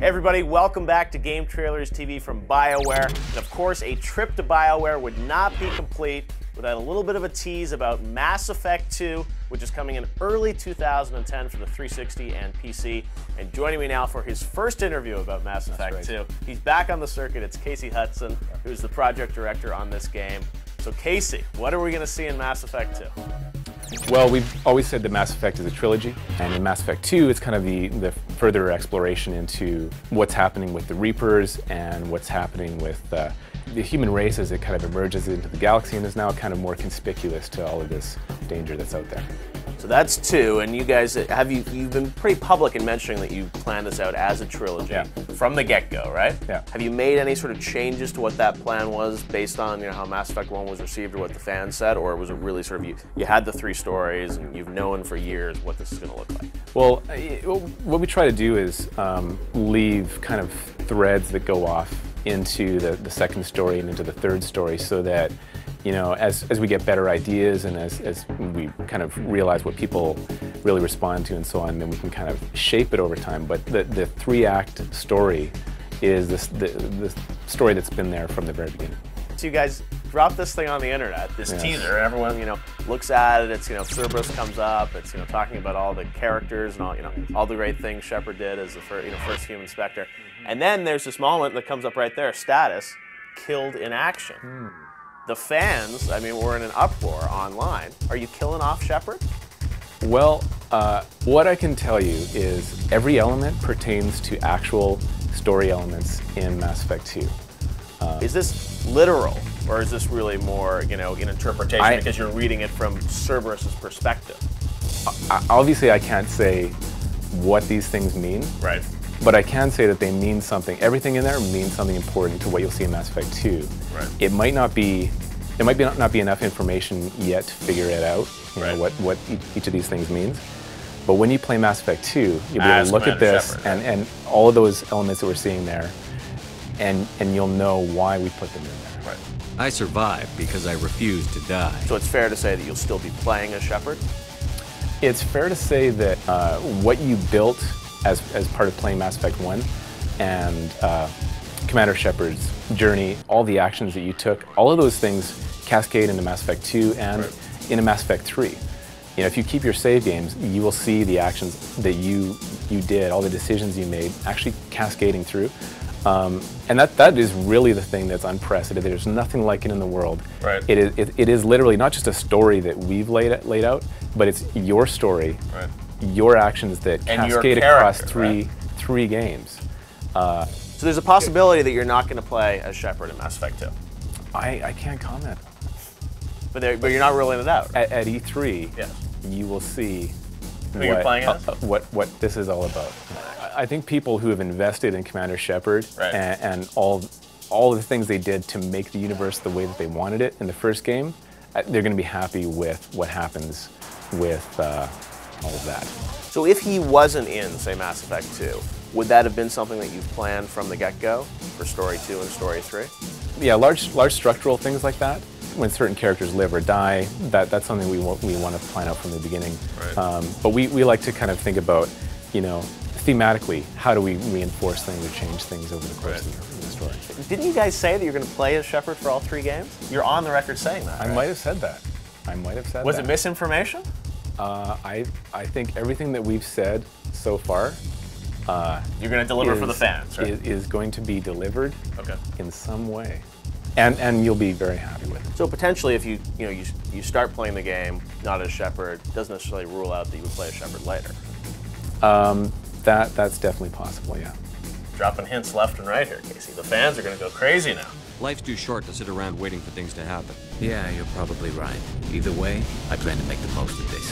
Hey everybody, welcome back to Game Trailers TV from BioWare. And of course, a trip to BioWare would not be complete without a little bit of a tease about Mass Effect 2, which is coming in early 2010 for the 360 and PC. And joining me now for his first interview about Mass Effect 2, he's back on the circuit. It's Кейси Hadsonon, who's the project director on this game. So Кейsi, what are we going to see in Mass Effect 2? Well, we've always said that Mass Effect is a trilogy, and in Mass Effect 2, it's kind of the further exploration into what's happening with the Reapers and what's happening with the human race as it kind of emerges into the galaxy and is now kind of more conspicuous to all of this danger that's out there. So that's 2, and you guys, you've been pretty public in mentioning that you planned this out as a trilogy from the get-go, right? Yeah. Have you made any sort of changes to what that plan was based on how Mass Effect 1 was received or what the fans said, or was it really sort of you had the 3 stories and you've known for years what this is going to look like? Well, what we try to do is leave kind of threads that go off into the second story and into the third story so that as we get better ideas and as we kind of realize what people really respond to and so on, then we can kind of shape it over time. But the 3-act story is the story that's been there from the very beginning. So you guys drop this thing on the internet, this teaser, and everyone looks at it. It's Cerberus comes up. It's talking about all the characters and all the great things Shepard did as the first human Spectre. And then there's this moment that comes up right there: status killed in action. The fans, we're in an uproar online. Are you killing off Shepard? Well, what I can tell you is every element pertains to actual story elements in Mass Effect 2. Is this literal, or is this really more, an interpretation because you're reading it from Cerberus's perspective? Obviously, I can't say what these things mean. Right. But I can say that they mean something. Everything in there means something important to what you'll see in Mass Effect 2. Right. It might not be enough information yet to figure it out, what each of these things means. But when you play Mass Effect 2, you'll be able to look at this and all of those elements that we're seeing there, and you'll know why we put them in there. Right. I survived because I refused to die. So it's fair to say that you'll still be playing as Shepard? It's fair to say that what you built as part of playing Mass Effect 1 and Commander Shepard's journey, all the actions that you took, all of those things cascade into Mass Effect 2 and into Mass Effect 3. If you keep your save games, you will see the actions that you did, all the decisions you made, actually cascading through. And that is really the thing that's unprecedented. There's nothing like it in the world. Right. It is literally not just a story that we've laid out, but it's your story, your actions that cascade across three games. So there's a possibility that you're not going to play as Shepard in Mass Effect 2. I can't comment. But you're not ruling it out. Right? At E3, you will see you're playing as? What this is all about. I think people who have invested in Commander Shepard and all the things they did to make the universe the way that they wanted it in the first game, they're going to be happy with what happens with all of that. So if he wasn't in, say, Mass Effect 2, would that have been something that you planned from the get-go for Story 2 and Story 3? Yeah, large structural things like that. When certain characters live or die, that's something we want to plan out from the beginning. Right. But we like to kind of think about, thematically, how do we reinforce things or change things over the course of the story. Didn't you guys say that you're going to play as Shepard for all 3 games? You're on the record saying that. I might have said that. Was it misinformation? I think everything that we've said so far you're going to deliver for the fans, right? Is going to be delivered in some way. And you'll be very happy with it. So potentially, if you start playing the game not as Shepard, doesn't necessarily rule out that you would play as Shepard later. That's definitely possible, yeah. Dropping hints left and right here, Кейsi. The fans are going to go crazy now. Life's too short to sit around waiting for things to happen. Yeah, you're probably right. Either way, I plan to make the most of this.